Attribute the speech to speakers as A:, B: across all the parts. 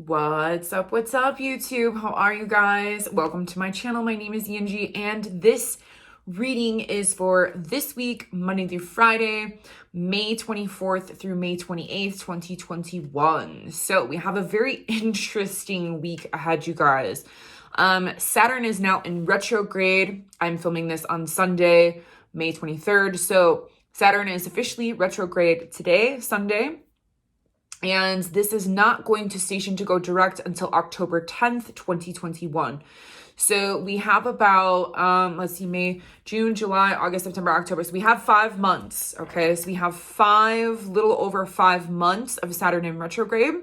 A: What's up, YouTube? How are you guys? Welcome to my channel. My name is Yanji, and this reading is for this week, Monday through Friday, May 24th through May 28th, 2021. So we have a very interesting week ahead, you guys. Saturn is now in retrograde. I'm filming this on Sunday, May 23rd. So Saturn is officially retrograde today, Sunday. And this is not going to station to go direct until October 10th, 2021. So we have about, let's see, May, June, July, August, September, October. So we have 5 months, okay? So we have little over 5 months of Saturn in retrograde.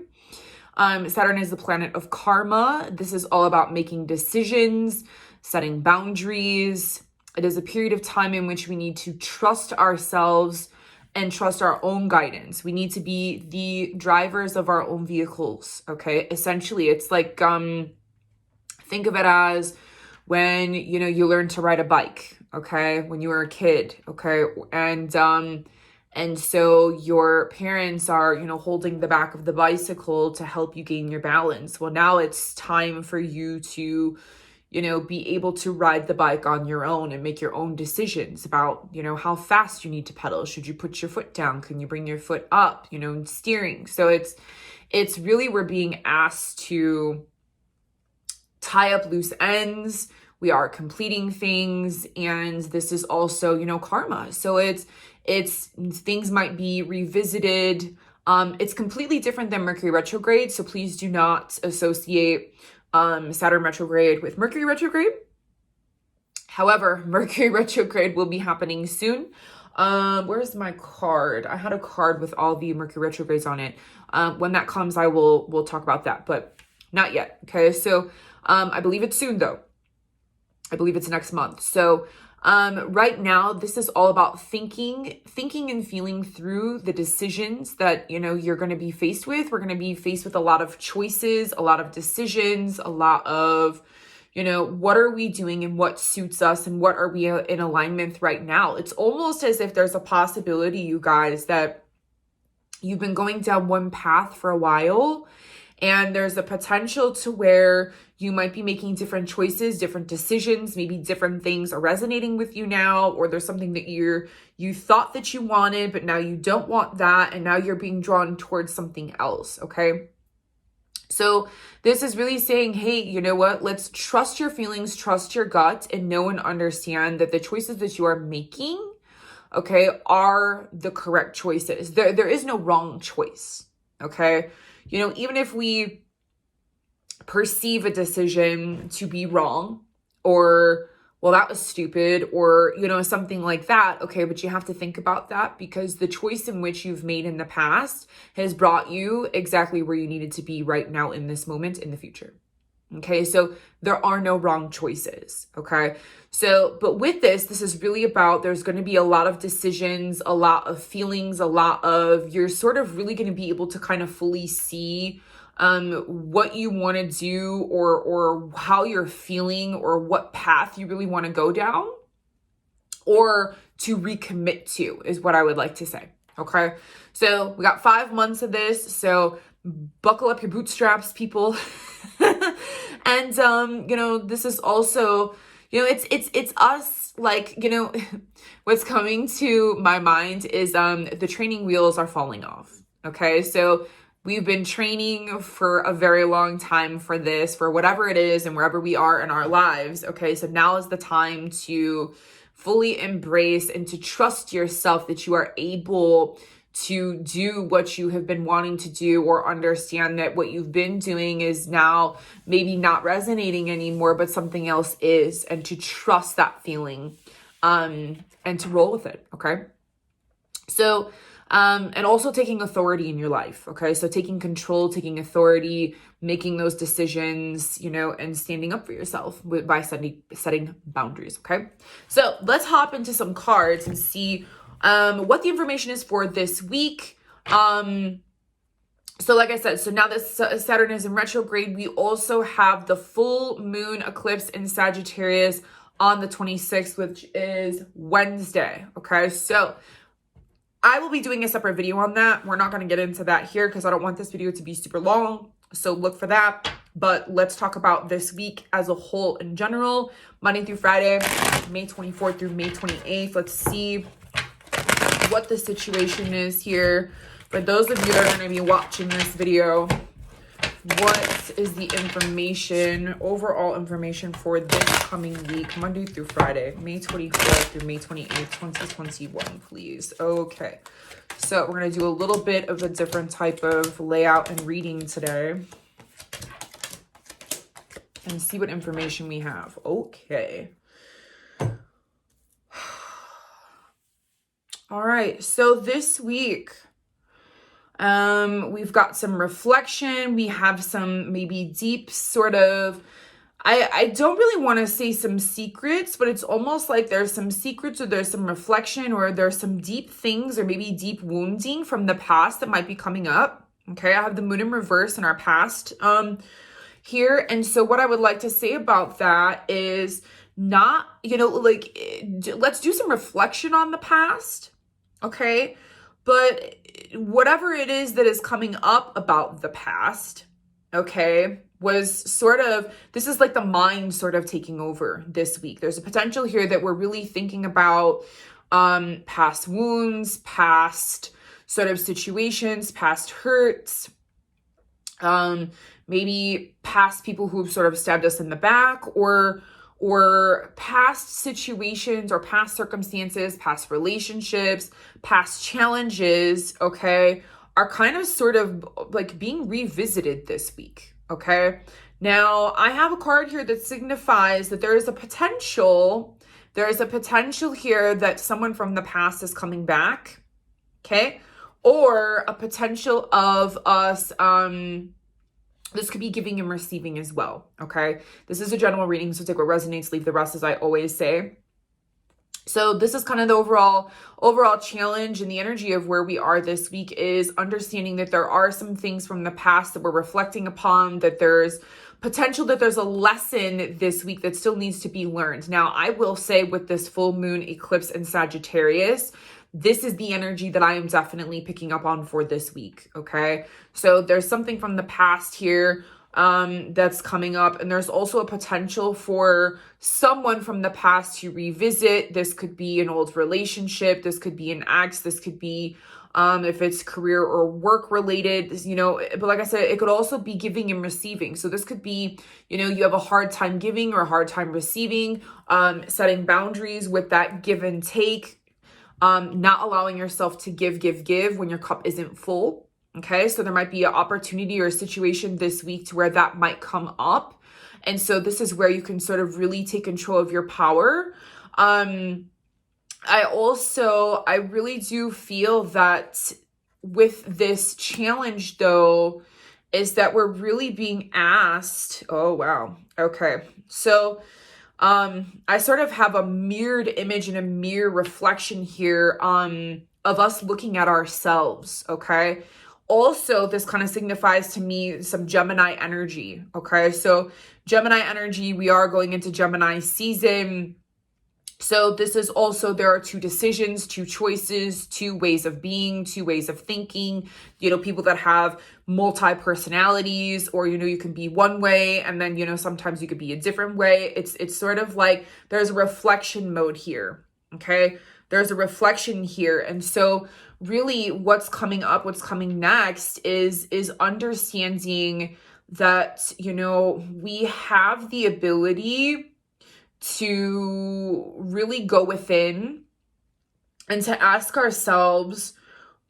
A: Saturn is the planet of karma. This is all about making decisions, setting boundaries. It is a period of time in which we need to trust ourselves and trust our own guidance. We need to be the drivers of our own vehicles, okay? Essentially, it's like, think of it as when, you learn to ride a bike, okay? When you were a kid, okay? And so your parents are, holding the back of the bicycle to help you gain your balance. Well, now it's time for you to be able to ride the bike on your own and make your own decisions about, how fast you need to pedal. Should you put your foot down? Can you bring your foot up, steering? So it's really, we're being asked to tie up loose ends. We are completing things. And this is also, karma. So it's things might be revisited. It's completely different than Mercury retrograde. So please do not associate Saturn retrograde with Mercury retrograde. However, Mercury retrograde will be happening soon. Where's my card? I had a card with all the Mercury retrogrades on it. When that comes, we'll talk about that, but not yet. Okay. So, I believe it's soon though. I believe it's next month. So, right now, this is all about thinking and feeling through the decisions that, you're going to be faced with. We're going to be faced with a lot of choices, a lot of decisions, a lot of, what are we doing and what suits us and what are we in alignment with right now? It's almost as if there's a possibility, you guys, that you've been going down one path for a while. And there's a potential to where you might be making different choices, different decisions, maybe different things are resonating with you now, or there's something that you thought that you wanted, but now you don't want that, and now you're being drawn towards something else, okay? So this is really saying, hey, you know what? Let's trust your feelings, trust your gut, and know and understand that the choices that you are making, okay, are the correct choices. There is no wrong choice, okay? Even if we perceive a decision to be wrong or, well, that was stupid or, something like that. Okay. But you have to think about that because the choice in which you've made in the past has brought you exactly where you needed to be right now in this moment in the future. Okay. So there are no wrong choices. Okay. So, but with this is really about, there's going to be a lot of decisions, a lot of feelings, you're sort of really going to be able to kind of fully see, what you want to do or how you're feeling or what path you really want to go down or to recommit to is what I would like to say. Okay. So we got 5 months of this. So buckle up your bootstraps, people. And, this is also, it's us, like, what's coming to my mind is, the training wheels are falling off. Okay. So we've been training for a very long time for this, for whatever it is and wherever we are in our lives. Okay. So now is the time to fully embrace and to trust yourself that you are able to do what you have been wanting to do or understand that what you've been doing is now maybe not resonating anymore, but something else is, and to trust that feeling, and to roll with it. Okay. So, and also taking authority in your life. Okay. So taking control, taking authority, making those decisions, and standing up for yourself by setting boundaries. Okay. So let's hop into some cards and see what the information is for this week. So like I said, so now that Saturn is in retrograde, we also have the full moon eclipse in Sagittarius on the 26th, which is Wednesday. Okay. So I will be doing a separate video on that. We're not going to get into that here because I don't want this video to be super long. So look for that. But let's talk about this week as a whole in general. Monday through Friday, May 24th through May 28th. Let's see what the situation is here. For those of you that are going to be watching this video, what is the information, overall information for this coming week, Monday through Friday, May 24th through May 28th, 2021, please. Okay, so we're going to do a little bit of a different type of layout and reading today and see what information we have. Okay. All right, so this week, we've got some reflection. We have some maybe deep sort of, I don't really want to say some secrets, but it's almost like there's some secrets or there's some reflection or there's some deep things or maybe deep wounding from the past that might be coming up. Okay, I have the moon in reverse in our past here. And so what I would like to say about that is not, like, let's do some reflection on the past. Okay, but whatever it is that is coming up about the past, okay, was sort of, this is like the mind sort of taking over this week. There's a potential here that we're really thinking about past wounds, past sort of situations, past hurts, maybe past people who've sort of stabbed us in the back, or past situations or past circumstances, past relationships, past challenges, okay, are kind of sort of like being revisited this week, okay? Now, I have a card here that signifies that there is a potential here that someone from the past is coming back, okay? Or a potential of us, this could be giving and receiving as well, okay? This is a general reading, so take what resonates, leave the rest, as I always say. So this is kind of the overall challenge, and the energy of where we are this week is understanding that there are some things from the past that we're reflecting upon, that there's potential that there's a lesson this week that still needs to be learned. Now, I will say with this full moon eclipse in Sagittarius, this is the energy that I am definitely picking up on for this week, okay? So there's something from the past here that's coming up, and there's also a potential for someone from the past to revisit. This could be an old relationship, this could be an ex, this could be if it's career or work related, but like I said, it could also be giving and receiving. So this could be, you have a hard time giving or a hard time receiving, setting boundaries with that give and take. Not allowing yourself to give when your cup isn't full. Okay, so there might be an opportunity or a situation this week to where that might come up. And so this is where you can sort of really take control of your power. I really do feel that with this challenge though, is that we're really being asked, oh wow, okay. So I sort of have a mirrored image and a mirror reflection here of us looking at ourselves, okay? Also, this kind of signifies to me some Gemini energy, okay? So Gemini energy, we are going into Gemini season. So this is also, there are two decisions, two choices, two ways of being, two ways of thinking, people that have multi-personalities, or, you can be one way and then, sometimes you could be a different way. It's sort of like there's a reflection mode here. Okay. There's a reflection here. And so really what's coming up, what's coming next is understanding that, we have the ability to really go within and to ask ourselves,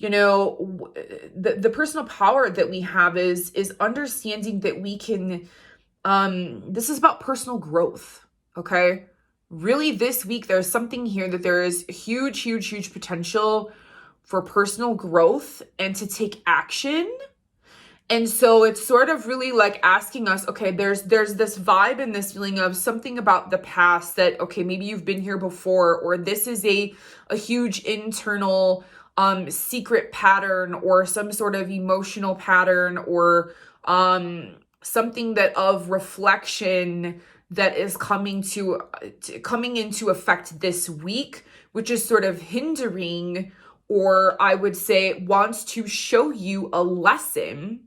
A: the personal power that we have is understanding that we can, this is about personal growth, okay? Really this week, there's something here that there is huge potential for personal growth and to take action. And so it's sort of really like asking us, okay, there's this vibe and this feeling of something about the past that, okay, maybe you've been here before, or this is a huge internal secret pattern or some sort of emotional pattern or something that of reflection that is coming into effect this week, which is sort of hindering, or I would say wants to show you a lesson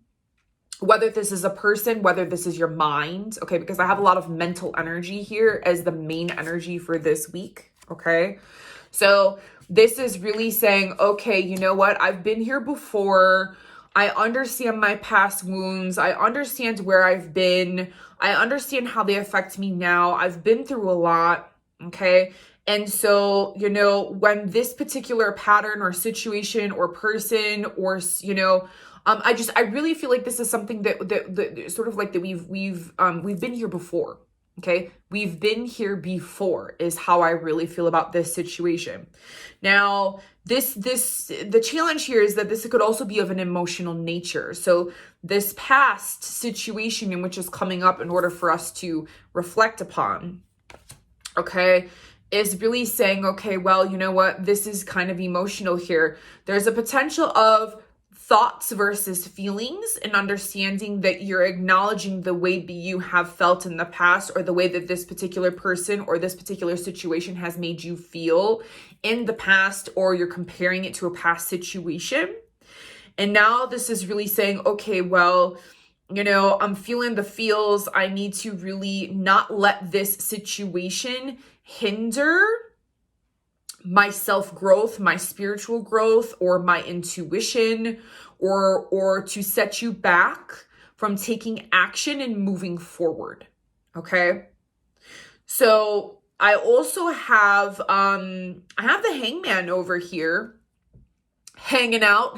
A: whether this is a person, whether this is your mind, okay, because I have a lot of mental energy here as the main energy for this week, okay? So this is really saying, okay, you know what? I've been here before. I understand my past wounds. I understand where I've been. I understand how they affect me now. I've been through a lot, okay? And so, you know, when this particular pattern or situation or person or, you know, I really feel like this is something that sort of like that we've been here before. Okay, we've been here before is how I really feel about this situation. Now, the challenge here is that this could also be of an emotional nature. So this past situation in which is coming up in order for us to reflect upon, okay, is really saying, okay, well, you know what? This is kind of emotional here. There's a potential of thoughts versus feelings, and understanding that you're acknowledging the way that you have felt in the past, or the way that this particular person or this particular situation has made you feel in the past, or you're comparing it to a past situation. And now this is really saying, okay, well, you know, I'm feeling the feels. I need to really not let this situation hinder my self-growth, my spiritual growth, or my intuition, or to set you back from taking action and moving forward. Okay. So I also have, I have the Hangman over here hanging out,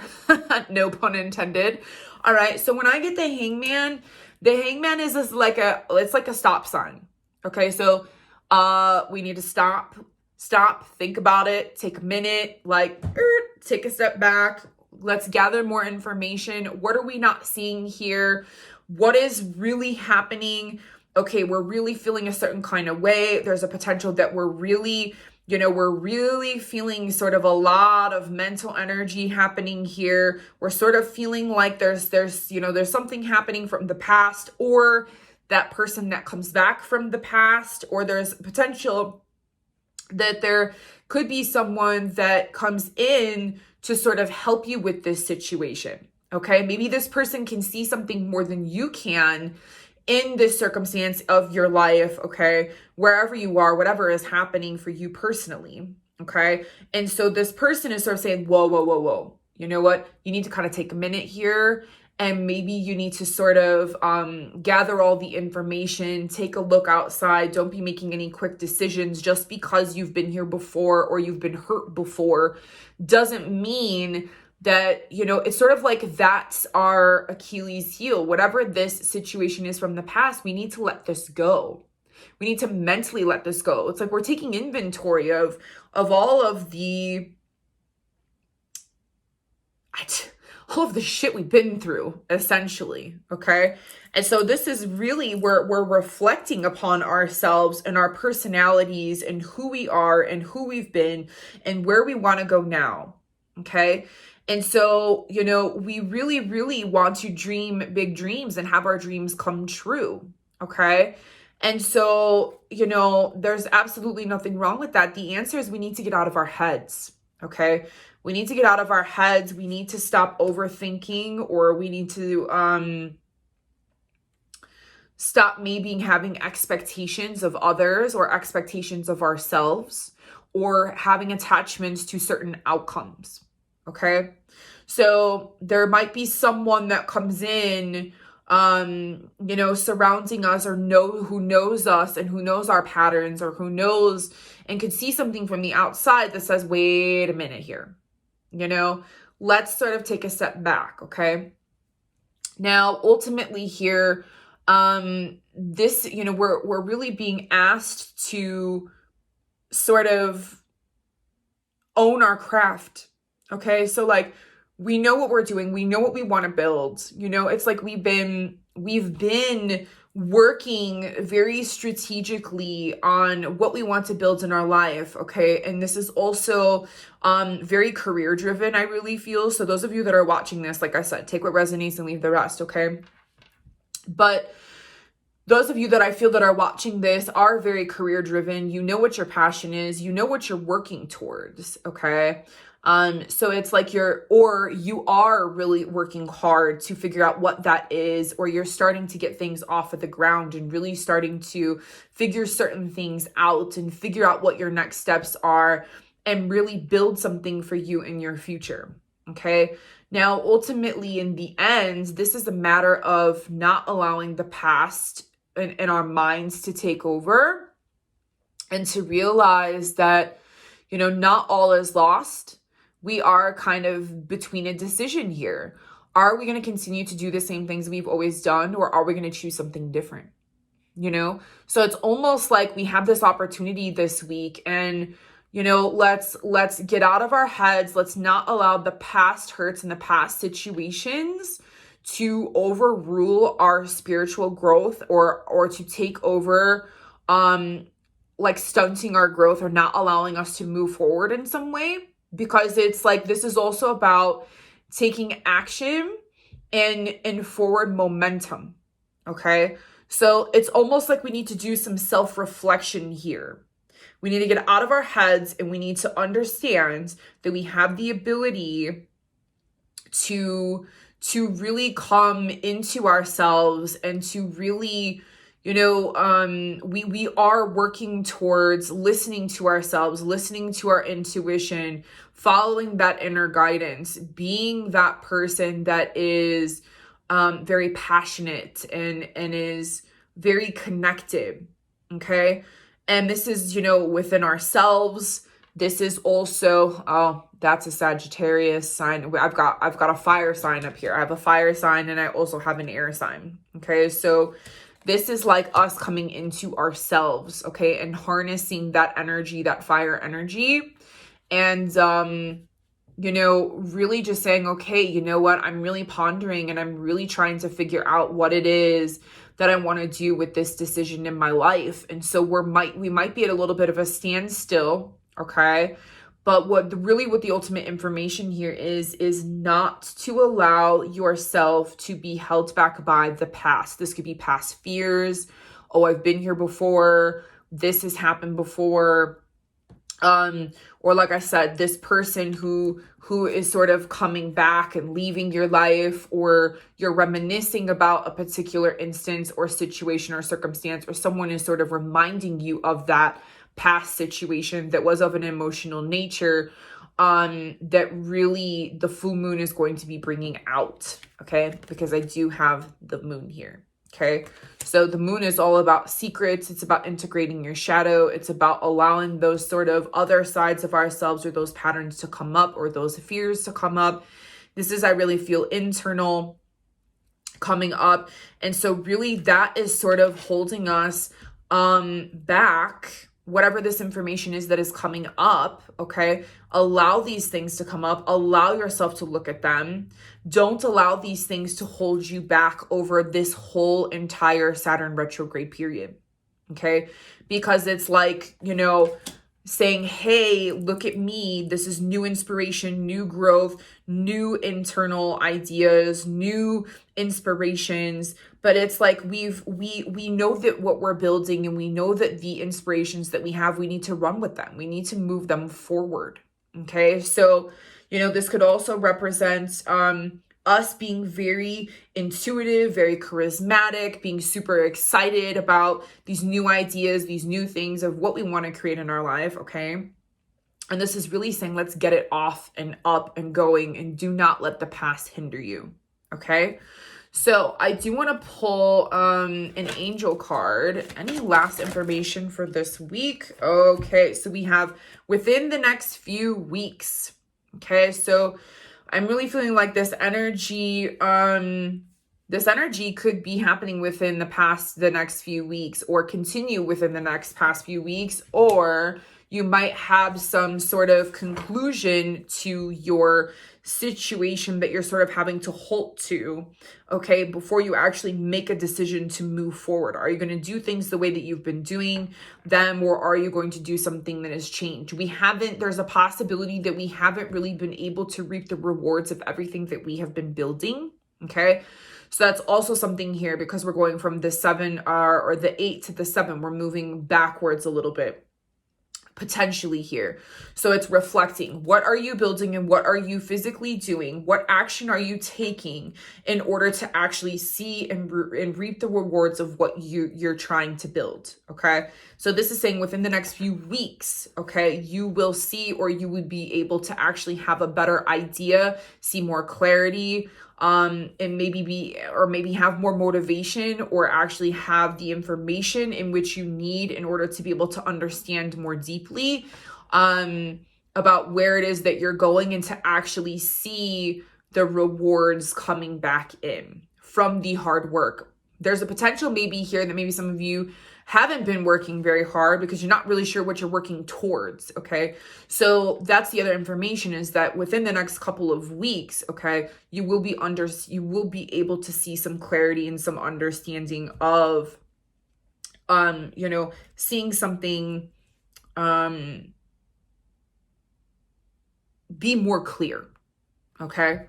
A: no pun intended. All right. So when I get the Hangman is this it's like a stop sign. Okay. So, we need to stop, think about it, take a minute, take a step back. Let's gather more information. What are we not seeing here? What is really happening? Okay, we're really feeling a certain kind of way. There's a potential that we're really feeling sort of a lot of mental energy happening here. We're sort of feeling like there's something happening from the past, or that person that comes back from the past, or there's potential that there could be someone that comes in to sort of help you with this situation. Okay, maybe this person can see something more than you can in this circumstance of your life, okay, wherever you are, whatever is happening for you personally, okay? And so this person is sort of saying, whoa, you know what? You need to kind of take a minute here, and maybe you need to sort of gather all the information, take a look outside. Don't be making any quick decisions. Just because you've been here before or you've been hurt before doesn't mean that, you know, it's sort of like that's our Achilles heel. Whatever this situation is from the past, we need to let this go. We need to mentally let this go. It's like we're taking inventory of all of the shit we've been through, essentially, okay? And so this is really where we're reflecting upon ourselves and our personalities and who we are and who we've been and where we want to go now, okay? And so, you know, we really, really want to dream big dreams and have our dreams come true, okay? And so, you know, there's absolutely nothing wrong with that. The answer is we need to get out of our heads, okay? We need to get out of our heads. We need to stop overthinking, or we need to stop maybe having expectations of others or expectations of ourselves, or having attachments to certain outcomes. Okay. So there might be someone that comes in, you know, surrounding us, or who knows us and who knows our patterns, or who knows and could see something from the outside that says, wait a minute here, you know, let's sort of take a step back. Okay. Now, ultimately here, this, you know, we're really being asked to sort of own our craft. Okay. So like, we know what we're doing. We know what we want to build. You know, it's like we've been working very strategically on what we want to build in our life. Okay. And this is also, very career driven, I really feel. So those of you that are watching this, like I said, take what resonates and leave the rest. Okay. But those of you that I feel that are watching this are very career driven. You know what your passion is. You know what you're working towards. Okay. So it's like you are really working hard to figure out what that is, or you're starting to get things off of the ground and really starting to figure certain things out and figure out what your next steps are and really build something for you in your future. Okay. Now, ultimately, in the end, this is a matter of not allowing the past in our minds to take over, and to realize that, not all is lost. We are kind of between a decision here. Are we going to continue to do the same things we've always done, or are we going to choose something different? So it's almost like we have this opportunity this week, and let's get out of our heads. Let's not allow the past hurts and the past situations to overrule our spiritual growth, or to take over, like stunting our growth or not allowing us to move forward in some way. Because it's like, this is also about taking action and forward momentum. Okay. So it's almost like we need to do some self-reflection here. We need to get out of our heads, and we need to understand that we have the ability to really come into ourselves and to really, we are working towards listening to ourselves, listening to our intuition, following that inner guidance, being that person that is very passionate and is very connected. Okay. And this is, within ourselves. This is also, oh, that's a Sagittarius sign. I've got a fire sign up here. I have a fire sign, and I also have an air sign. Okay. So this is like us coming into ourselves. Okay. And harnessing that energy, that fire energy. And, really just saying, okay, you know what? I'm really pondering, and I'm really trying to figure out what it is that I want to do with this decision in my life. And so we might be at a little bit of a standstill. Okay. But what the ultimate information here is not to allow yourself to be held back by the past. This could be past fears. Oh, I've been here before. This has happened before. Or like I said, this person who is sort of coming back and leaving your life, or you're reminiscing about a particular instance or situation or circumstance, or someone is sort of reminding you of that past situation that was of an emotional nature, that really the full moon is going to be bringing out. Okay. Because I do have the moon here. Okay. So the moon is all about secrets. It's about integrating your shadow. It's about allowing those sort of other sides of ourselves, or those patterns to come up, or those fears to come up. This is, I really feel, internal coming up. And so really that is sort of holding us back. Whatever this information is that is coming up, okay? Allow these things to come up. Allow yourself to look at them. Don't allow these things to hold you back over this whole entire Saturn retrograde period, okay? Because it's like, saying, hey, look at me. This is new inspiration, new growth, new internal ideas, new inspirations. But it's like we know that what we're building, and we know that the inspirations that we have, we need to run with them. We need to move them forward. Okay. So, this could also represent us being very intuitive, very charismatic, being super excited about these new ideas, these new things of what we want to create in our life. Okay. And this is really saying, let's get it off and up and going, and do not let the past hinder you. Okay. So I do want to pull an angel card. Any last information for this week? Okay. So we have within the next few weeks. Okay. So I'm really feeling like this energy could be happening within the next few weeks, or continue within the past few weeks, or you might have some sort of conclusion to your situation that you're sort of having to halt to, okay, before you actually make a decision to move forward. Are you going to do things the way that you've been doing them, or are you going to do something that has changed? There's a possibility that we haven't really been able to reap the rewards of everything that we have been building, okay? So that's also something here, because we're going from the 7 or the 8 to the 7. We're moving backwards a little bit. potentially here. So it's reflecting, what are you building and what are you physically doing? What action are you taking in order to actually see and reap the rewards of what you're trying to build? Okay. So this is saying within the next few weeks, okay, you will see, or you would be able to actually have a better idea, see more clarity, and maybe have more motivation, or actually have the information in which you need in order to be able to understand more deeply about where it is that you're going, and to actually see the rewards coming back in from the hard work. There's a potential maybe here that maybe some of you haven't been working very hard because you're not really sure what you're working towards, okay? So that's the other information, is that within the next couple of weeks, okay, you will be able to see some clarity and some understanding of seeing something be more clear, okay?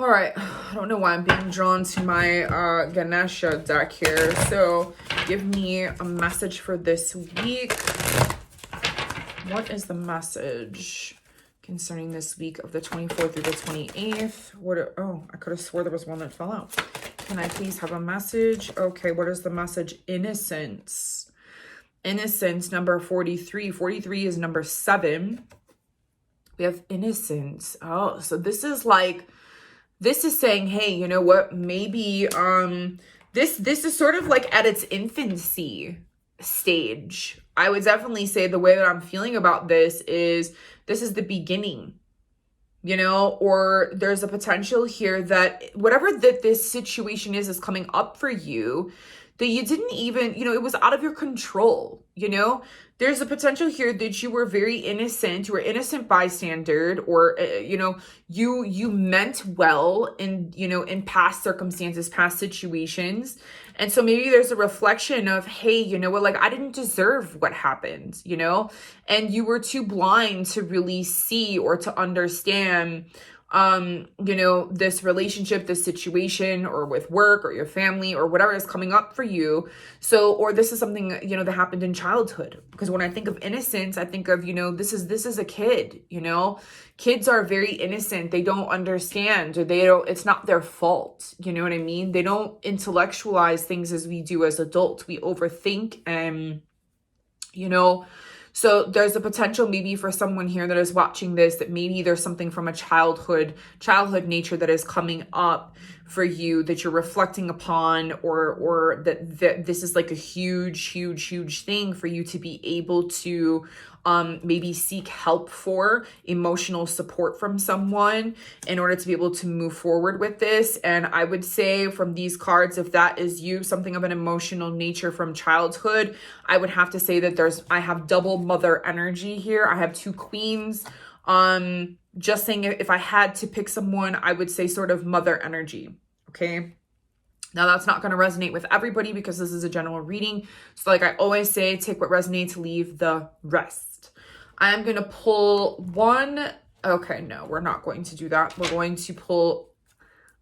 A: All right, I don't know why I'm being drawn to my Ganesha deck here. So give me a message for this week. What is the message concerning this week of the 24th through the 28th? I could have swore there was one that fell out. Can I please have a message? Okay, what is the message? Innocence. Innocence, number 43. 43 is number 7. We have innocence. Oh, so this is saying, hey, you know what? Maybe this is sort of like at its infancy stage. I would definitely say the way that I'm feeling about this is the beginning, or there's a potential here that whatever that this situation is coming up for you, that you didn't even, it was out of your control, There's a potential here that you were very innocent, you were innocent bystander, or, you meant well in past circumstances, past situations. And so maybe there's a reflection of, hey, I didn't deserve what happened, and you were too blind to really see or to understand this relationship, this situation, or with work or your family or whatever is coming up for you. So, or this is something, that happened in childhood, because when I think of innocence, I think of, this is a kid, kids are very innocent. They don't understand, or it's not their fault. You know what I mean? They don't intellectualize things as we do as adults. We overthink and, so there's a potential maybe for someone here that is watching this, that maybe there's something from a childhood nature that is coming up for you that you're reflecting upon, or that this is like a huge thing for you to be able to maybe seek help for, emotional support from someone in order to be able to move forward with this. And I would say from these cards, if that is you, something of an emotional nature from childhood, I would have to say that I have double mother energy here. I have 2 queens. Just saying, if I had to pick someone, I would say sort of mother energy. Okay. Now that's not going to resonate with everybody because this is a general reading. So like I always say, take what resonates, leave the rest. I'm going to pull one. Okay, no, we're not going to do that. We're going to pull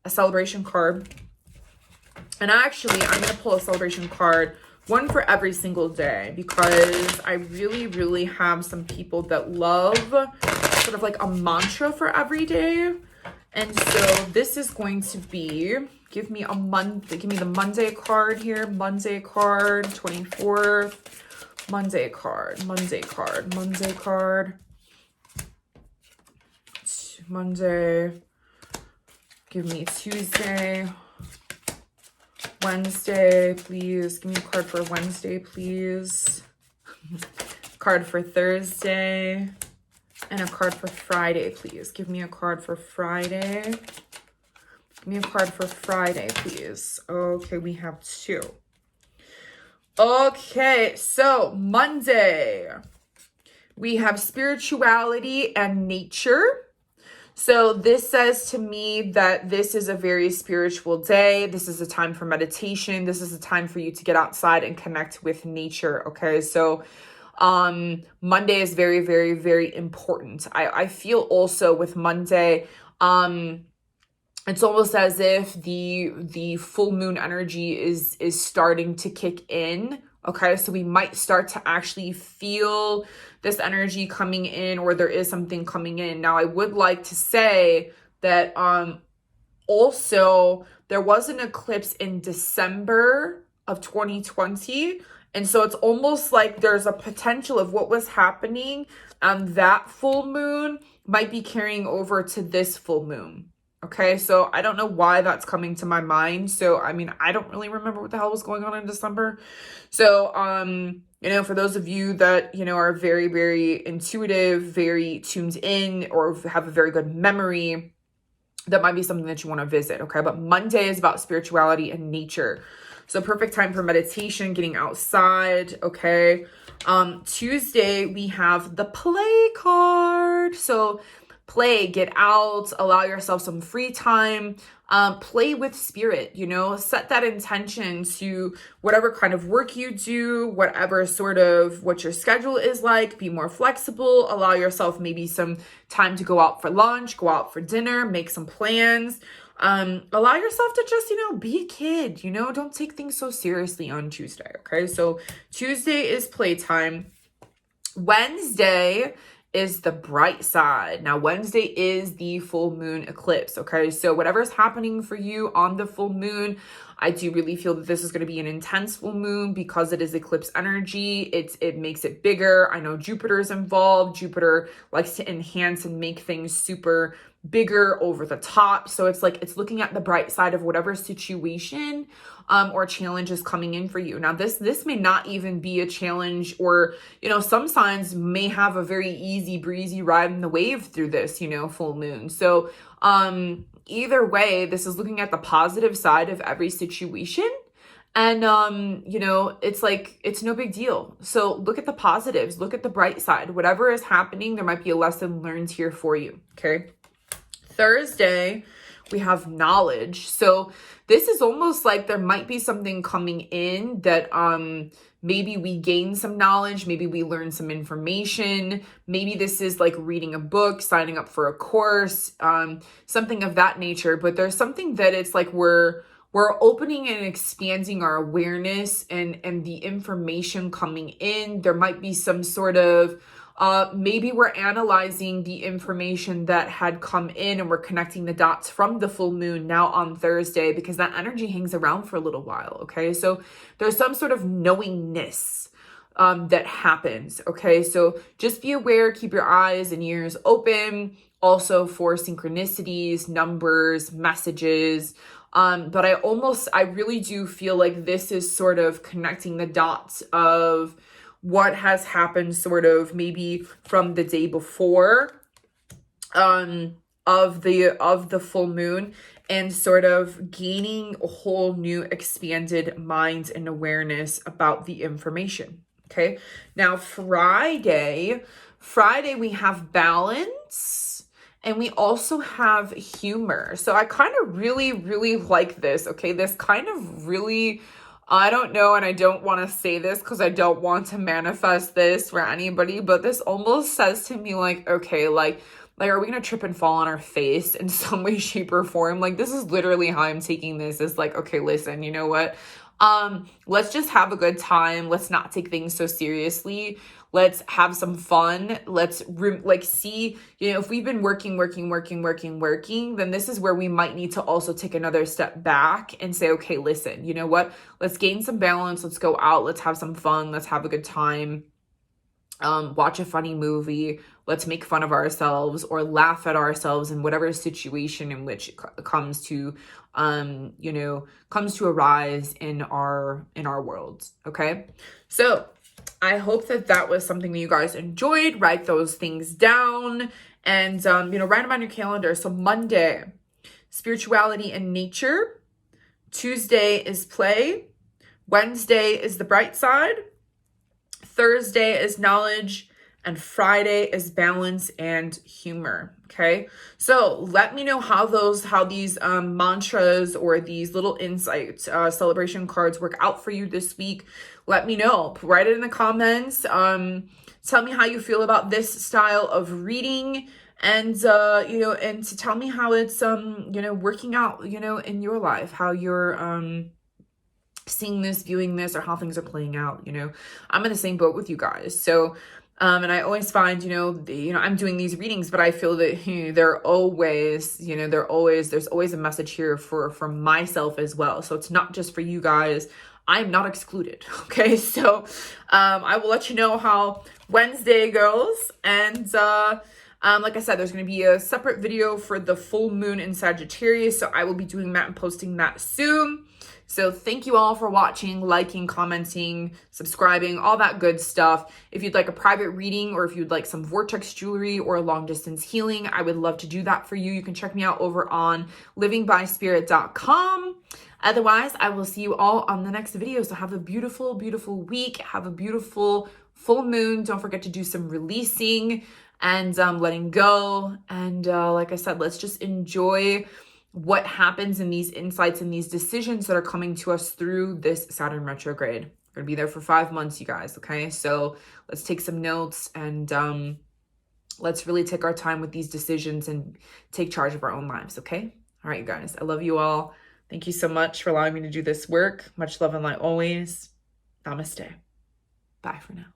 A: a celebration card. And actually, I'm going to pull a celebration card, one for every single day, because I really have some people that love sort of like a mantra for every day. And so this is going to be, give me the Monday card here. Monday card, 24th. Monday card. Monday. Give me Tuesday. Wednesday, please. Give me a card for Wednesday, please. Card for Thursday. And a card for Friday, please. Give me a card for Friday. Give me a card for Friday, please. Okay, we have 2. Okay, so Monday, we have spirituality and nature. So this says to me that this is a very spiritual day. This is a time for meditation. This is a time for you to get outside and connect with nature. Okay, so Monday is very important. I feel also with Monday, it's almost as if the full moon energy is starting to kick in. Okay, so we might start to actually feel this energy coming in, or there is something coming in. Now, I would like to say that also there was an eclipse in December of 2020. And so it's almost like there's a potential of what was happening on that full moon might be carrying over to this full moon. Okay, so I don't know why that's coming to my mind. So, I mean, I don't really remember what the hell was going on in December. So, for those of you that, are very, very intuitive, very tuned in, or have a very good memory, that might be something that you want to visit. Okay, but Monday is about spirituality and nature. So perfect time for meditation, getting outside. Okay. Tuesday, we have the play card. So play, get out, allow yourself some free time, play with spirit, set that intention to whatever kind of work you do, whatever sort of what your schedule is like, be more flexible, allow yourself maybe some time to go out for lunch, go out for dinner, make some plans, allow yourself to just, be a kid, don't take things so seriously on Tuesday. Okay. So Tuesday is playtime. Wednesday is the bright side. Now, Wednesday is the full moon eclipse. Okay. So whatever's happening for you on the full moon, I do really feel that this is going to be an intense full moon because it is eclipse energy. It makes it bigger. I know Jupiter is involved. Jupiter likes to enhance and make things super bigger, over the top. So it's like, it's looking at the bright side of whatever situation or challenge is coming in for you. Now, this may not even be a challenge, or, some signs may have a very easy breezy ride in the wave through this, full moon. So, either way, this is looking at the positive side of every situation. And, it's like, it's no big deal. So look at the positives, look at the bright side, whatever is happening, there might be a lesson learned here for you. Okay. Thursday, we have knowledge. So this is almost like there might be something coming in that maybe we gain some knowledge, maybe we learn some information, maybe this is like reading a book, signing up for a course, something of that nature. But there's something that it's like we're opening and expanding our awareness and the information coming in. There might be some sort of maybe we're analyzing the information that had come in, and we're connecting the dots from the full moon now on Thursday, because that energy hangs around for a little while. Okay. So there's some sort of knowingness that happens. Okay. So just be aware, keep your eyes and ears open also for synchronicities, numbers, messages. But I really do feel like this is sort of connecting the dots of what has happened sort of maybe from the day before of the full moon, and sort of gaining a whole new expanded mind and awareness about the information. Okay. Now, Friday we have balance, and we also have humor. So I kind of really, really like this. Okay. This kind of really, I don't know, and I don't want to say this because I don't want to manifest this for anybody, but this almost says to me like, okay, like are we going to trip and fall on our face in some way, shape, or form? Like, this is literally how I'm taking this. Is like, okay, listen, you know what? Let's just have a good time. Let's not take things so seriously. Let's have some fun. Let's see, if we've been working, then this is where we might need to also take another step back and say, okay, listen, you know what? Let's gain some balance. Let's go out. Let's have some fun. Let's have a good time. Watch a funny movie. Let's make fun of ourselves or laugh at ourselves in whatever situation in which it comes to arise in our worlds. Okay. So I hope that was something that you guys enjoyed. Write those things down and, write them on your calendar. So Monday, spirituality and nature. Tuesday is play. Wednesday is the bright side. Thursday is knowledge, and Friday is balance and humor. Okay. So let me know how these mantras or these little insights, celebration cards work out for you this week. Let me know. Write it in the comments. Tell me how you feel about this style of reading, and and to tell me how it's working out, in your life, how you're seeing this, viewing this, or how things are playing out. You know, I'm in the same boat with you guys. So, and I always find, I'm doing these readings, but I feel that they're always, there's always a message here for myself as well. So it's not just for you guys. I'm not excluded. Okay. So, I will let you know how Wednesday goes. And, like I said, there's going to be a separate video for the full moon in Sagittarius. So I will be doing that and posting that soon. So thank you all for watching, liking, commenting, subscribing, all that good stuff. If you'd like a private reading, or if you'd like some vortex jewelry or long distance healing, I would love to do that for you. You can check me out over on livingbyspirit.com. Otherwise, I will see you all on the next video. So have a beautiful, beautiful week. Have a beautiful full moon. Don't forget to do some releasing and letting go. And like I said, let's just enjoy what happens in these insights and these decisions that are coming to us through this Saturn retrograde. We're gonna be there for 5 months, you guys, okay? So let's take some notes and let's really take our time with these decisions and take charge of our own lives, okay? All right, you guys, I love you all. Thank you so much for allowing me to do this work. Much love and light always. Namaste. Bye for now.